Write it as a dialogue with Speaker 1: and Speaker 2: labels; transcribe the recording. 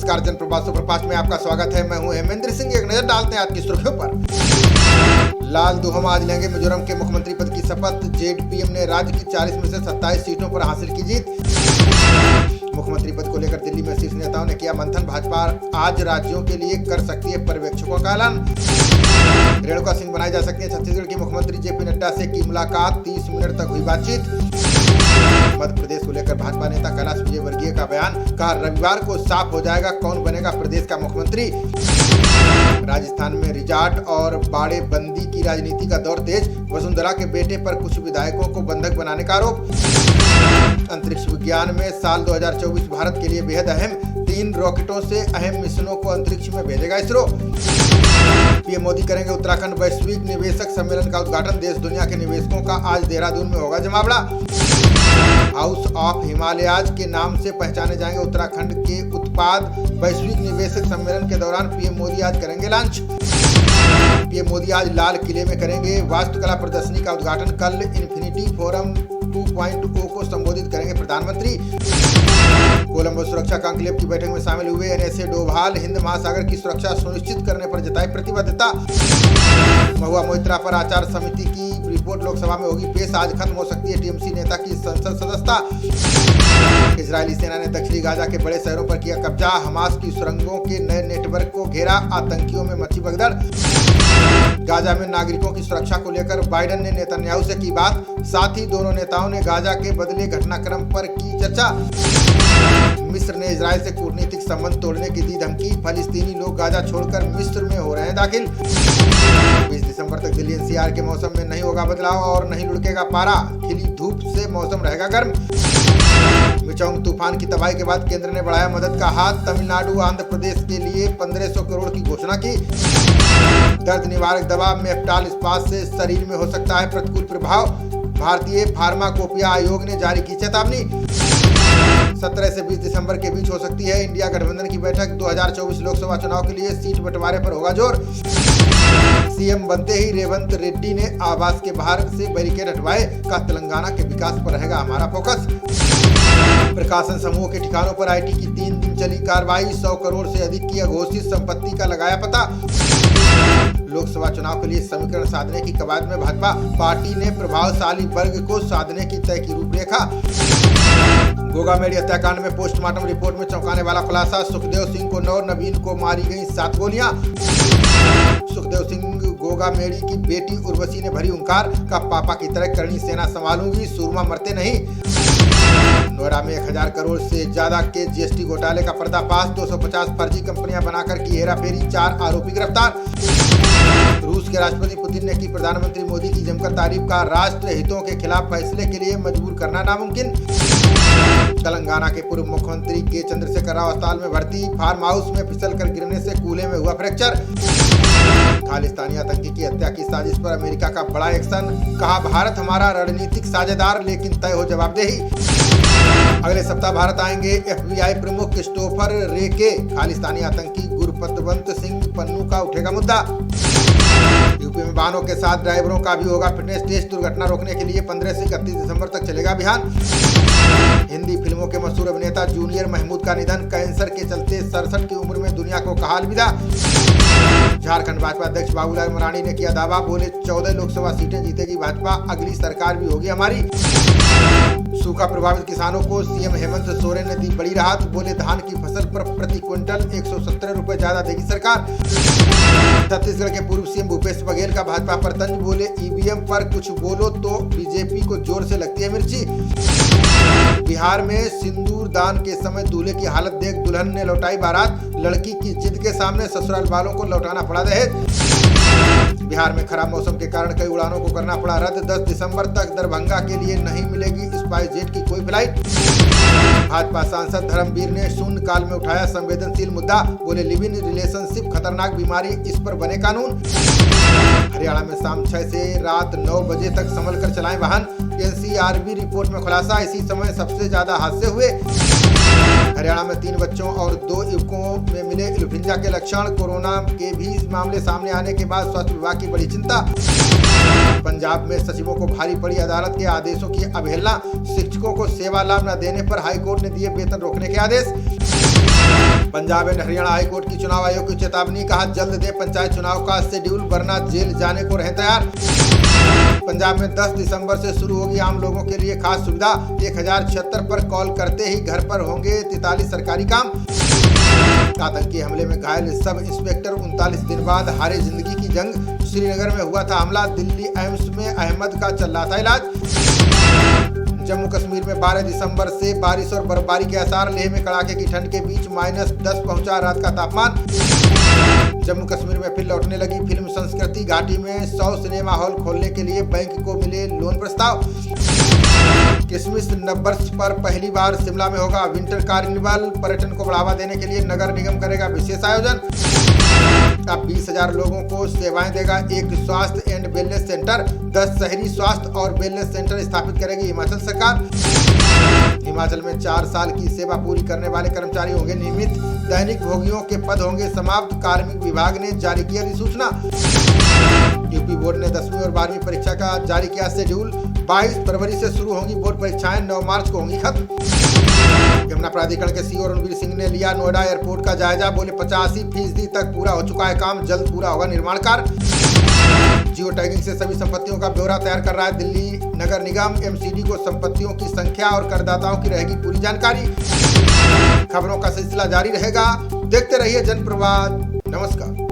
Speaker 1: नमस्कार, जनप्रवाद सुपरफास्ट में आपका स्वागत है। मैं हूं हेमेंद्र सिंह। एक नजर डालते हैं आज की सुर्खियों पर। लाल दुहम आज लेंगे मिजोरम के मुख्यमंत्री पद की शपथ। जेडपीएम ने राज्य की 40 में से 27 सीटों पर हासिल की जीत। मुख्यमंत्री पद को लेकर दिल्ली में शीर्ष नेताओं ने किया मंथन। भाजपा आज राज्यों के लिए कर सकती है पर्यवेक्षकों का ऐलान। रेणुका सिंह बनाई जा सकती है छत्तीसगढ़ की मुख्यमंत्री। जेपी नड्डा से की मुलाकात, 30 मिनट तक हुई बातचीत। मध्य प्रदेश को लेकर भाजपा नेता कैलाश विजयवर्गीय का बयान, कहा रविवार को साफ हो जाएगा कौन बनेगा प्रदेश का मुख्यमंत्री। राजस्थान में रिजार्ट और बाड़ेबंदी की राजनीति का दौर तेज। वसुंधरा के बेटे पर कुछ विधायकों को बंधक बनाने का आरोप। अंतरिक्ष विज्ञान में साल 2024 भारत के लिए बेहद अहम। 3 रॉकेटों से अहम मिशनों को अंतरिक्ष में भेजेगा इसरो। पीएम मोदी करेंगे उत्तराखंड वैश्विक निवेशक सम्मेलन का उद्घाटन। देश दुनिया के निवेशकों का आज देहरादून में होगा जमावड़ा। हाउस ऑफ हिमालयाज के नाम से पहचाने जाएंगे उत्तराखंड के उत्पाद। वैश्विक निवेशक सम्मेलन के दौरान पीएम मोदी आज करेंगे लॉन्च। पीएम मोदी आज लाल किले में करेंगे वास्तुकला प्रदर्शनी का उद्घाटन। कल इन्फिनिटी फोरम 2.0 को संबोधित करेंगे प्रधानमंत्री। कोलंबो सुरक्षा कॉन्क्लेव की बैठक में शामिल हुए एनएसए डोभाल। हिंद महासागर की सुरक्षा सुनिश्चित करने पर जताई प्रतिबद्धता। महुआ मोइत्रा पर आचार समिति की रिपोर्ट लोकसभा में होगी पेश। आज खत्म हो सकती है टीएमसी नेता की संसद सदस्यता। इजरायली सेना ने दक्षिणी गाजा के बड़े शहरों पर किया कब्जा। हमास की सुरंगों के नए नेटवर्क को घेरा। आतंकियों में मची भगदड़। गाजा में नागरिकों की सुरक्षा को लेकर बाइडेन ने नेतन्याहू से की बात। साथ ही दोनों नेताओं ने गाजा के बदले घटनाक्रम पर की चर्चा। मिस्र ने इजरायल से कूटनीतिक संबंध तोड़ने की दी धमकी। फलस्तीनी लोग गाजा छोड़कर मिस्र में हो रहे हैं दाखिल। 20 दिसंबर तक दिल्ली एनसीआर के मौसम में नहीं होगा बदलाव और नहीं लुढ़केगा पारा। खिली धूप से मौसम रहेगा गर्म। मिचौंग तूफान की तबाही के बाद केंद्र ने बढ़ाया मदद का हाथ। तमिलनाडु आंध्र प्रदेश के लिए 1500 करोड़ की घोषणा की। दर्द निवारक दवा मेफ्टाल इस्पात से शरीर में हो सकता है प्रतिकूल प्रभाव। भारतीय फार्माकोपिया आयोग ने जारी की चेतावनी। 17 से 20 दिसंबर के बीच हो सकती है इंडिया गठबंधन की बैठक। 2024 लोकसभा चुनाव के लिए सीट बंटवारे पर होगा जोर। सीएम बनते ही रेवंत रेड्डी ने आवास के बाहर से बैरिकेड हटवाए। का तेलंगाना के विकास पर रहेगा हमारा फोकस। प्रकाशन समूह के ठिकानों पर आईटी की 3 दिन चली कार्रवाई। 100 करोड़ से अधिक की अघोषित संपत्ति का लगाया पता। लोकसभा चुनाव के लिए समीकरण साधने की कवायद में भाजपा। पार्टी ने प्रभावशाली वर्ग को साधने की तय की रूपरेखा। गोगा मेडी हत्याकांड में पोस्टमार्टम रिपोर्ट में चौंकाने वाला खुलासा। सुखदेव सिंह को 9, नवीन को मारी गई 7 गोलियां। सुखदेव सिंह गोगा मेडी की बेटी उर्वशी ने भरी हुंकार। का पापा की तरह करनी सेना संभालूंगी, सूरमा मरते नहीं। नोएडा में 1000 करोड़ से ज्यादा के जीएसटी घोटाले का पर्दाफाश। 250 फर्जी कंपनियां बनाकर की हेराफेरी। 4 आरोपी गिरफ्तार। रूस के राष्ट्रपति पुतिन ने की प्रधानमंत्री मोदी की जमकर तारीफ। का राष्ट्र हितों के खिलाफ फैसले के लिए मजबूर करना नामुमकिन। तेलंगाना के पूर्व मुख्यमंत्री के चंद्रशेखर राव अस्पताल में भर्ती। फार्म हाउस में फिसलकर गिरने से कूल्हे में हुआ फ्रैक्चर। खालिस्तानी आतंकी की हत्या की साजिश पर अमेरिका का बड़ा एक्शन। कहा भारत हमारा रणनीतिक साझेदार, लेकिन तय हो जवाबदेही। अगले सप्ताह भारत आएंगे एफबीआई प्रमुख क्रिस्टोफर रे के। खालिस्तानी आतंकी गुरपतवंत सिंह पन्नू का उठेगा मुद्दा। यूपी में वाहनों के साथ ड्राइवरों का भी होगा फिटनेस टेस्ट। दुर्घटना रोकने के लिए 15 से 31 दिसंबर तक चलेगा अभियान। हिंदी फिल्मों के मशहूर अभिनेता जूनियर महमूद का निधन। कैंसर के चलते 67 की उम्र में दुनिया को कहा अलविदा। झारखंड भाजपा अध्यक्ष बाबूलाल मरांडी ने किया दावा। बोले 14 लोकसभा सीटें जीतेगी भाजपा, अगली सरकार भी होगी हमारी। सूखा प्रभावित किसानों को सीएम हेमंत सोरेन ने दी बड़ी राहत। बोले धान की फसल पर प्रति क्विंटल 117 रुपए ज्यादा देगी सरकार। छत्तीसगढ़ के पूर्व सीएम भूपेश बघेल का भाजपा पर तंज। बोले ईवीएम पर कुछ बोलो तो बीजेपी को जोर से लगती है मिर्ची। बिहार में सिंदूर दान के समय दूल्हे की हालत देख दुल्हन ने लौटाई बारात। लड़की की जिद के सामने ससुराल वालों को लौटाना पड़ा दहेज। बिहार में खराब मौसम के कारण कई उड़ानों को करना पड़ा रद्द। 10 दिसंबर तक दरभंगा के लिए नहीं मिलेगी स्पाइसजेट की कोई फ्लाइट। भाजपा सांसद धर्मवीर ने शून्यकाल में उठाया संवेदनशील मुद्दा। बोले लिव इन रिलेशनशिप खतरनाक बीमारी, इस पर बने कानून। हरियाणा में शाम 6 से रात 9 बजे तक संभल कर चलाएं वाहन। एनसीआरबी रिपोर्ट में खुलासा। इसी समय सबसे ज्यादा हादसे हुए। हरियाणा में 3 बच्चों और 2 युवकों में मिले इन्फ्लुएंजा के लक्षण। कोरोना के भी मामले सामने आने के बाद स्वास्थ्य विभाग की बड़ी चिंता। पंजाब में सचिवों को भारी पड़ी अदालत के आदेशों की अवहेलना। शिक्षकों को सेवा लाभ न देने पर हाईकोर्ट ने दिए वेतन रोकने के आदेश। पंजाब एंड हरियाणा हाईकोर्ट की चुनाव आयोग की चेतावनी, कहा जल्द दे पंचायत चुनाव का शेड्यूल वरना जेल जाने को रहे तैयार। पंजाब में 10 दिसंबर से शुरू होगी आम लोगों के लिए खास सुविधा, 1076 पर कॉल करते ही घर पर होंगे 43 सरकारी काम। आतंकी हमले में घायल सब इंस्पेक्टर 39 दिन बाद हारे जिंदगी की जंग। श्रीनगर में हुआ था हमला, दिल्ली एम्स में अहमद का चल रहा था इलाज। जम्मू कश्मीर में 12 दिसंबर से बारिश और बर्फबारी के आसार, लेह में कड़ाके की ठंड के बीच -10 पहुंचा रात का तापमान। जम्मू कश्मीर में फिर लौटने लगी फिल्म संस्कृति, घाटी में 100 सिनेमा हॉल खोलने के लिए बैंक को मिले लोन प्रस्ताव। क्रिसमस नववर्ष पर पहली बार शिमला में होगा विंटर कार्निवल, पर्यटन को बढ़ावा देने के लिए नगर निगम करेगा विशेष आयोजन। अब 20,000 लोगों को सेवाएं देगा एक स्वास्थ्य एंड वेलनेस सेंटर, 10 शहरी स्वास्थ्य और वेलनेस सेंटर स्थापित करेगी हिमाचल सरकार। हिमाचल में 4 साल की सेवा पूरी करने वाले कर्मचारी होंगे नियमित, दैनिक भोगियों के पद होंगे समाप्त, कार्मिक विभाग ने जारी किया अधिसूचना। यूपी बोर्ड ने 10वीं और 12वीं परीक्षा का जारी किया शेड्यूल, 22 फरवरी से शुरू होंगी बोर्ड परीक्षाएं, 9 मार्च को होंगी खत्म। यमुना प्राधिकरण के सीईओ रणवीर सिंह ने लिया नोएडा एयरपोर्ट का जायजा, बोले 85% तक पूरा हो चुका है काम, जल्द पूरा होगा निर्माण कार्य। जियो टैगिंग से सभी संपत्तियों का ब्यौरा तैयार कर रहा है दिल्ली नगर निगम, एमसीडी को संपत्तियों की संख्या और करदाताओं की रहेगी पूरी जानकारी। खबरों का सिलसिला जारी रहेगा, देखते रहिए जनप्रवाद। नमस्कार।